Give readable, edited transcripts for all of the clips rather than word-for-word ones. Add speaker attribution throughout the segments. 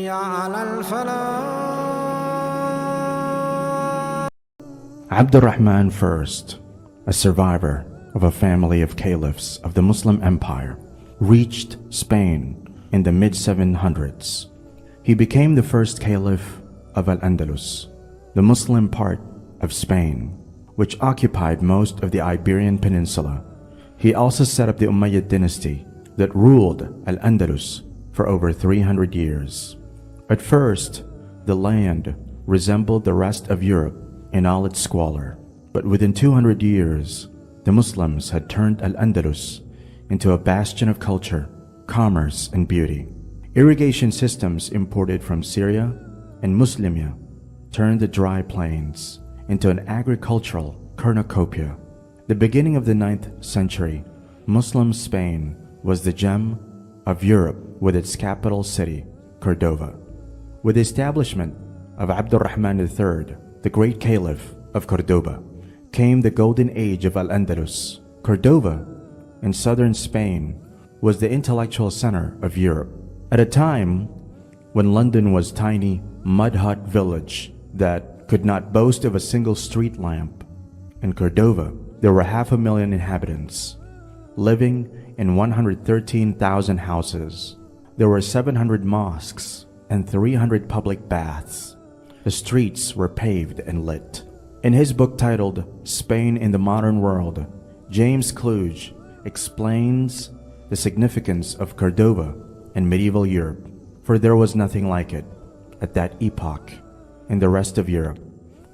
Speaker 1: حي على الفلاح.
Speaker 2: Abdurrahman I, a survivor of a family of caliphs of the Muslim Empire, reached Spain in the mid-700s. He became the first caliph of Al-Andalus, the Muslim part of Spain, which occupied most of the Iberian Peninsula. He also set up the Umayyad dynasty that ruled Al-Andalus for over 300 years. At first, the land resembled the rest of Europe in all its squalor, but within 200 years, the Muslims had turned Al-Andalus into a bastion of culture, commerce, and beauty. Irrigation systems imported from Syria and Muslimia turned the dry plains into an agricultural cornucopia. The beginning of the 9th century, Muslim Spain was the gem of Europe with its capital city, Cordova. With the establishment of Abdurrahman III, the great caliph of Cordoba, came the golden age of Al-Andalus. Cordova, in southern Spain, was the intellectual center of Europe. At a time when London was a tiny, mud-hut village that could not boast of a single street lamp, in Cordova there were 500,000 inhabitants, living in 113,000 houses. There were 700 mosques and 300 public baths. The streets were paved and lit. In his book titled Spain in the Modern World, James Kluge explains the significance of Cordova in medieval Europe, for there was nothing like it at that epoch in the rest of Europe.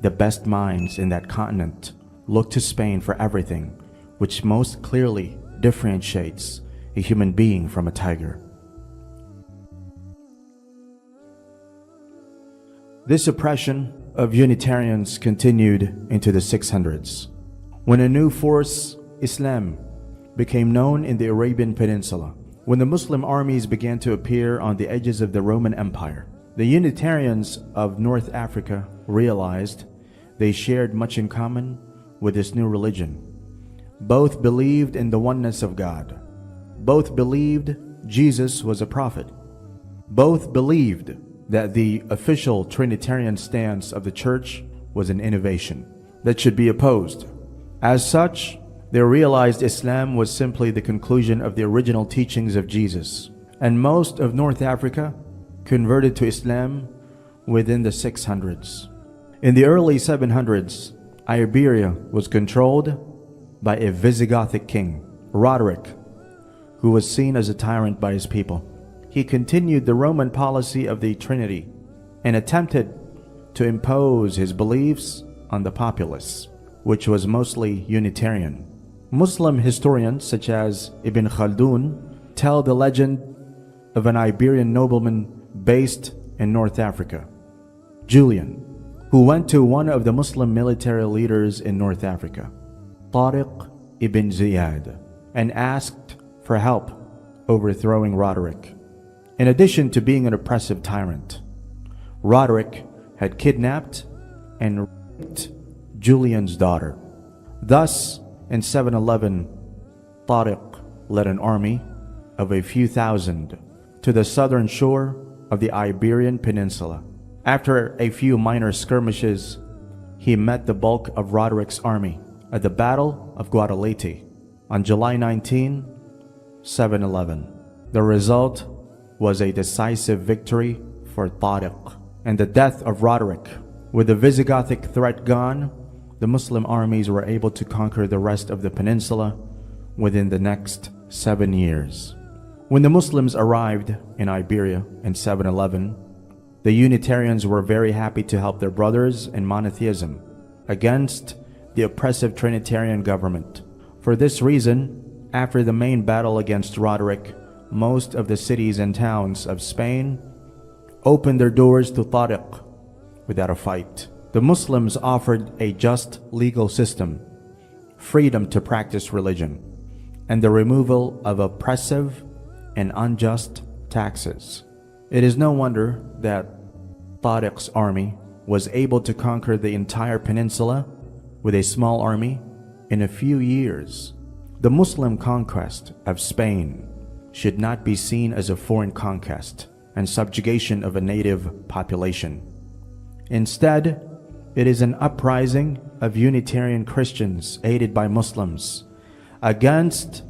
Speaker 2: The best minds in that continent looked to Spain for everything which most clearly differentiates a human being from a tiger. This oppression of Unitarians continued into the 600s, when a new force, Islam, became known in the Arabian Peninsula. When the Muslim armies began to appear on the edges of the Roman Empire, the Unitarians of North Africa realized they shared much in common with this new religion. Both believed in the oneness of God. Both believed Jesus was a prophet. Both believed that the official Trinitarian stance of the Church was an innovation that should be opposed. As such, they realized Islam was simply the conclusion of the original teachings of Jesus, and most of North Africa converted to Islam within the 600s. In the early 700s, Iberia was controlled by a Visigothic king, Roderick, who was seen as a tyrant by his people. He continued the Roman policy of the Trinity and attempted to impose his beliefs on the populace, which was mostly Unitarian. Muslim historians such as Ibn Khaldun tell the legend of an Iberian nobleman based in North Africa, Julian, who went to one of the Muslim military leaders in North Africa, Tariq ibn Ziyad, and asked for help overthrowing Roderick. In addition to being an oppressive tyrant, Roderick had kidnapped and raped Julian's daughter. Thus, in 711, Tariq led an army of a few thousand to the southern shore of the Iberian Peninsula. After a few minor skirmishes, he met the bulk of Roderick's army at the Battle of Guadalete on July 19, 711. The result was a decisive victory for Tariq and the death of Roderick. With the Visigothic threat gone, the Muslim armies were able to conquer the rest of the peninsula within the next 7 years. When the Muslims arrived in Iberia in 711, the Unitarians were very happy to help their brothers in monotheism against the oppressive Trinitarian government. For this reason, after the main battle against Roderick, most of the cities and towns of Spain opened their doors to Tariq without a fight. The Muslims offered a just legal system, freedom to practice religion, and the removal of oppressive and unjust taxes. It is no wonder that Tariq's army was able to conquer the entire peninsula with a small army in a few years. The Muslim conquest of Spain should not be seen as a foreign conquest, and subjugation of a native population. Instead, it is an uprising of Unitarian Christians aided by Muslims against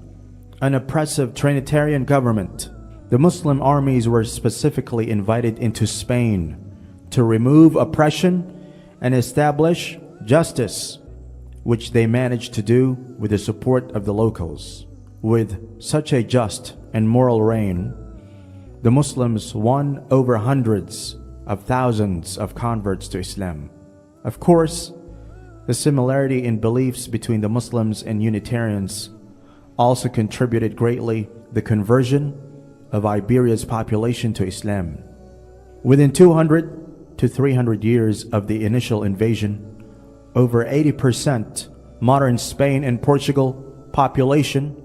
Speaker 2: an oppressive Trinitarian government. The Muslim armies were specifically invited into Spain to remove oppression and establish justice, which they managed to do with the support of the locals. With such a just and moral reign, the Muslims won over hundreds of thousands of converts to Islam. Of course, the similarity in beliefs between the Muslims and Unitarians also contributed greatly the conversion of Iberia's population to Islam. Within 200 to 300 years of the initial invasion, over 80% modern Spain and Portugal population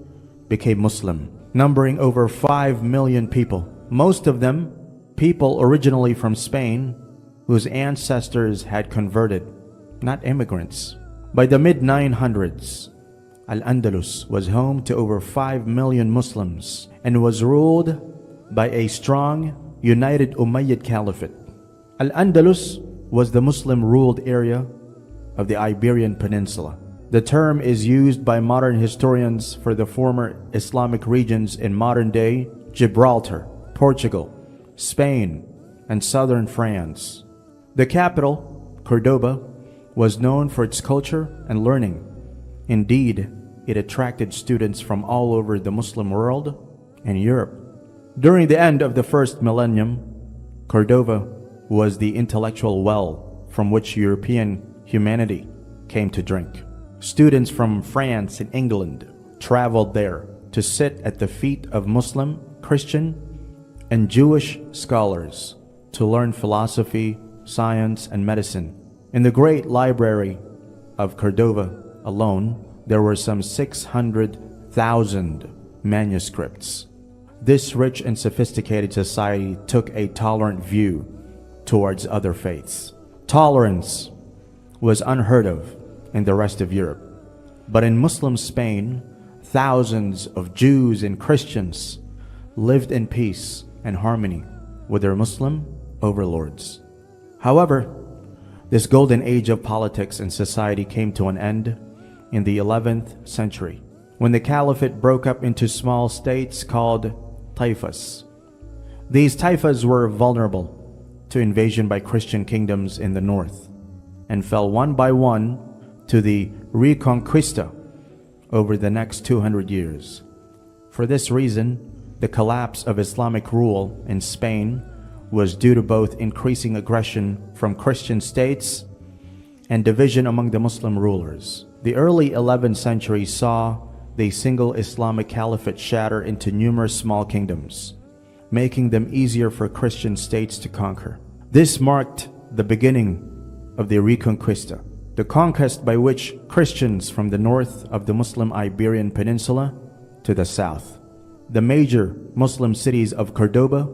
Speaker 2: became Muslim, numbering over 5 million people. Most of them people originally from Spain whose ancestors had converted, not immigrants. By the mid-900s, Al-Andalus was home to over 5 million Muslims and was ruled by a strong, united Umayyad Caliphate. Al-Andalus was the Muslim-ruled area of the Iberian Peninsula. The term is used by modern historians for the former Islamic regions in modern-day Gibraltar, Portugal, Spain, and southern France. The capital, Cordoba, was known for its culture and learning. Indeed, it attracted students from all over the Muslim world and Europe. During the end of the first millennium, Cordoba was the intellectual well from which European humanity came to drink. Students from France and England traveled there to sit at the feet of Muslim, Christian, and Jewish scholars to learn philosophy, science, and medicine. In the great library of Cordoba alone, there were some 600,000 manuscripts. This rich and sophisticated society took a tolerant view towards other faiths. Tolerance was unheard of in the rest of Europe. But in Muslim Spain, thousands of Jews and Christians lived in peace and harmony with their Muslim overlords. However, this golden age of politics and society came to an end in the 11th century, when the caliphate broke up into small states called taifas. These taifas were vulnerable to invasion by Christian kingdoms in the north, and fell one by one to the Reconquista over the next 200 years. For this reason, the collapse of Islamic rule in Spain was due to both increasing aggression from Christian states and division among the Muslim rulers. The early 11th century saw the single Islamic caliphate shatter into numerous small kingdoms, making them easier for Christian states to conquer. This marked the beginning of the Reconquista, the conquest by which Christians from the north of the Muslim Iberian Peninsula to the south. The major Muslim cities of Cordoba,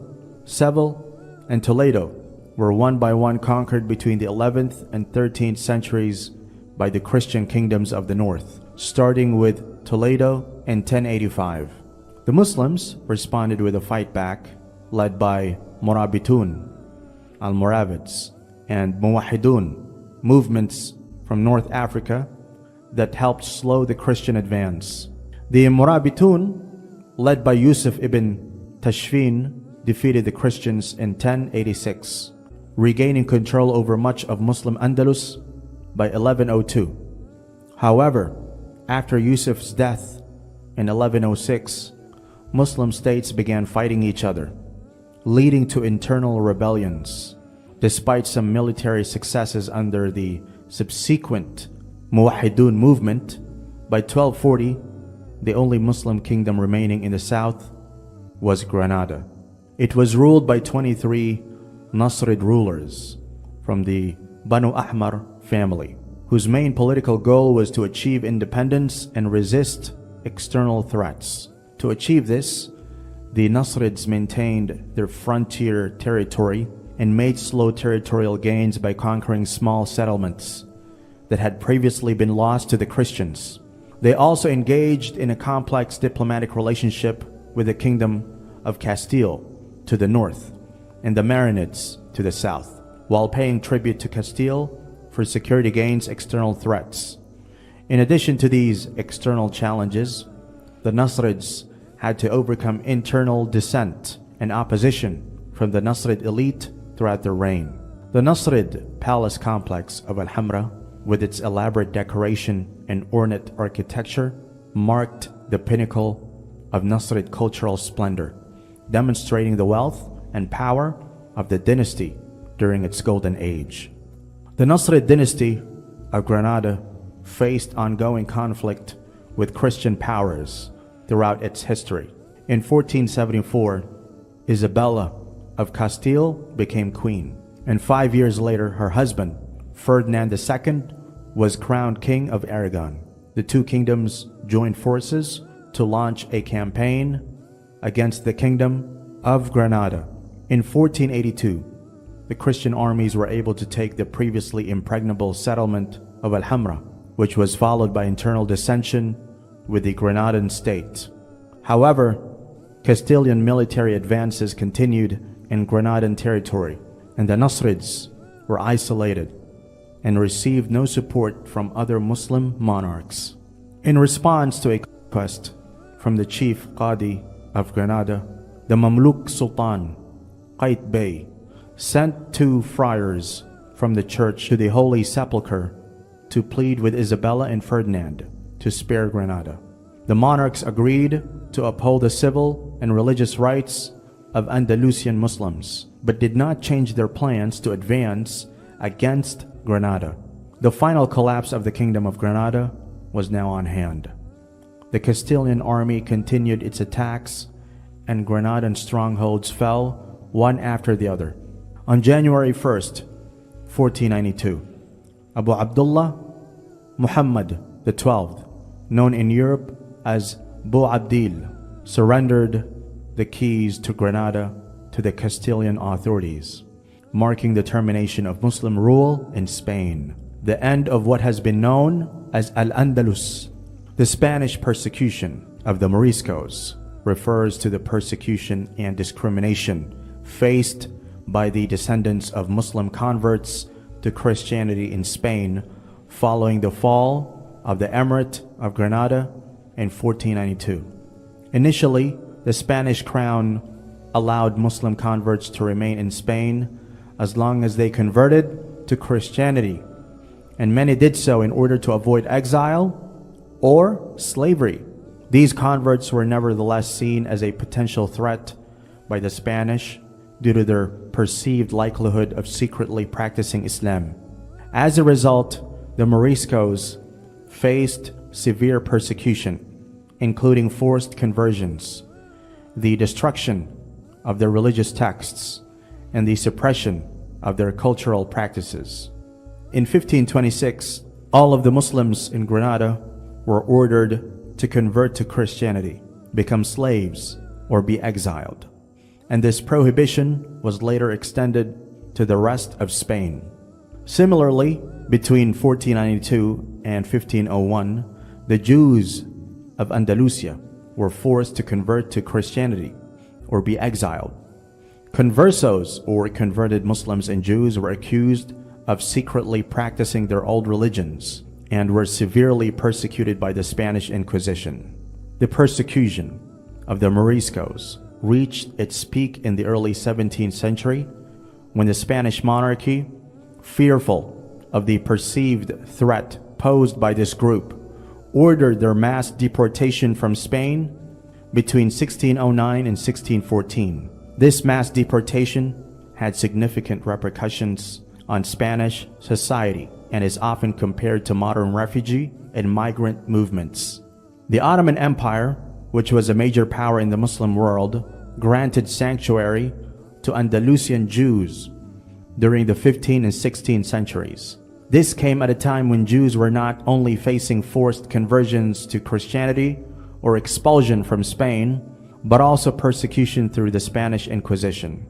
Speaker 2: Seville, and Toledo were one by one conquered between the 11th and 13th centuries by the Christian kingdoms of the north, starting with Toledo in 1085. The Muslims responded with a fight back led by Murabitun, Almoravids, and Muwahidun, movements from North Africa that helped slow the Christian advance. The Murabitun, led by Yusuf ibn Tashfin, defeated the Christians in 1086, regaining control over much of Muslim Andalus by 1102. However, after Yusuf's death in 1106, Muslim states began fighting each other, leading to internal rebellions. Despite some military successes under the subsequent Muwahidun movement, by 1240, the only Muslim kingdom remaining in the south was Granada. It was ruled by 23 Nasrid rulers from the Banu Ahmar family, whose main political goal was to achieve independence and resist external threats. To achieve this, the Nasrids maintained their frontier territory and made slow territorial gains by conquering small settlements that had previously been lost to the Christians. They also engaged in a complex diplomatic relationship with the Kingdom of Castile to the north, and the Marinids to the south, while paying tribute to Castile for security against external threats. In addition to these external challenges, the Nasrids had to overcome internal dissent and opposition from the Nasrid elite throughout their reign. The Nasrid palace complex of Al-Hamra, with its elaborate decoration and ornate architecture, marked the pinnacle of Nasrid cultural splendor, demonstrating the wealth and power of the dynasty during its golden age. The Nasrid dynasty of Granada faced ongoing conflict with Christian powers throughout its history. In 1474, Isabella of Castile became queen, and 5 years later her husband, Ferdinand II, was crowned King of Aragon. The two kingdoms joined forces to launch a campaign against the Kingdom of Granada. In 1482, the Christian armies were able to take the previously impregnable settlement of Al-Hamra, which was followed by internal dissension with the Granadan state. However, Castilian military advances continued in Granadan territory, and the Nasrids were isolated and received no support from other Muslim monarchs. In response to a conquest from the chief Qadi of Granada, the Mamluk Sultan Qait Bey sent 2 friars from the church to the Holy Sepulchre to plead with Isabella and Ferdinand to spare Granada. The monarchs agreed to uphold the civil and religious rights of Andalusian Muslims, but did not change their plans to advance against Granada. The final collapse of the Kingdom of Granada was now on hand. The Castilian army continued its attacks, and Granadan strongholds fell one after the other. On January 1st, 1492, Abu Abdullah Muhammad XII, known in Europe as Bu Abdil, surrendered the keys to Granada to the Castilian authorities, marking the termination of Muslim rule in Spain, the end of what has been known as Al-Andalus. The Spanish persecution of the Moriscos refers to the persecution and discrimination faced by the descendants of Muslim converts to Christianity in Spain following the fall of the Emirate of Granada in 1492. Initially, the Spanish crown allowed Muslim converts to remain in Spain as long as they converted to Christianity, and many did so in order to avoid exile or slavery. These converts were nevertheless seen as a potential threat by the Spanish due to their perceived likelihood of secretly practicing Islam. As a result, the Moriscos faced severe persecution, including forced conversions, the destruction of their religious texts, and the suppression of their cultural practices. In 1526, all of the Muslims in Granada were ordered to convert to Christianity, become slaves, or be exiled. And this prohibition was later extended to the rest of Spain. Similarly, between 1492 and 1501, the Jews of Andalusia were forced to convert to Christianity or be exiled. Conversos, or converted Muslims and Jews, were accused of secretly practicing their old religions and were severely persecuted by the Spanish Inquisition. The persecution of the Moriscos reached its peak in the early 17th century when the Spanish monarchy, fearful of the perceived threat posed by this group, ordered their mass deportation from Spain between 1609 and 1614. This mass deportation had significant repercussions on Spanish society and is often compared to modern refugee and migrant movements. The Ottoman Empire, which was a major power in the Muslim world, granted sanctuary to Andalusian Jews during the 15th and 16th centuries. This came at a time when Jews were not only facing forced conversions to Christianity or expulsion from Spain, but also persecution through the Spanish Inquisition.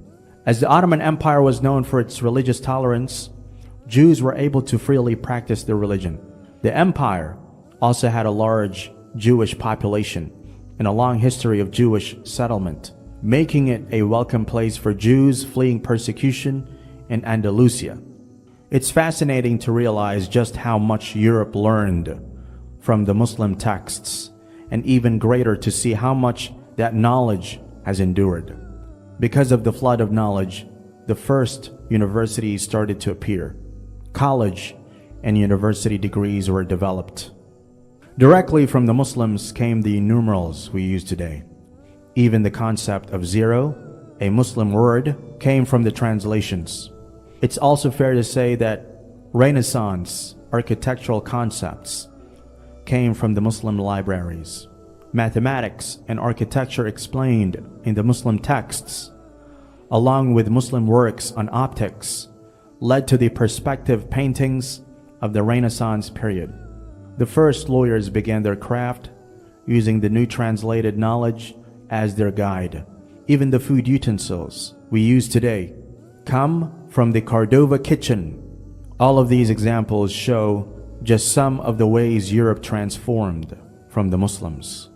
Speaker 2: As the Ottoman Empire was known for its religious tolerance, Jews were able to freely practice their religion. The empire also had a large Jewish population and a long history of Jewish settlement. making it a welcome place for Jews fleeing persecution in Andalusia. It's fascinating to realize just how much Europe learned from the Muslim texts, and even greater to see how much that knowledge has endured. Because of the flood of knowledge, the first universities started to appear. College and university degrees were developed. Directly from the Muslims came the numerals we use today. Even the concept of zero, a Muslim word, came from the translations. It's also fair to say that Renaissance architectural concepts came from the Muslim libraries. Mathematics and architecture explained in the Muslim texts, along with Muslim works on optics, led to the perspective paintings of the Renaissance period. The first lawyers began their craft using the new translated knowledge as their guide. Even the food utensils we use today come from the Cordova kitchen. All of these examples show just some of the ways Europe transformed from the Muslims.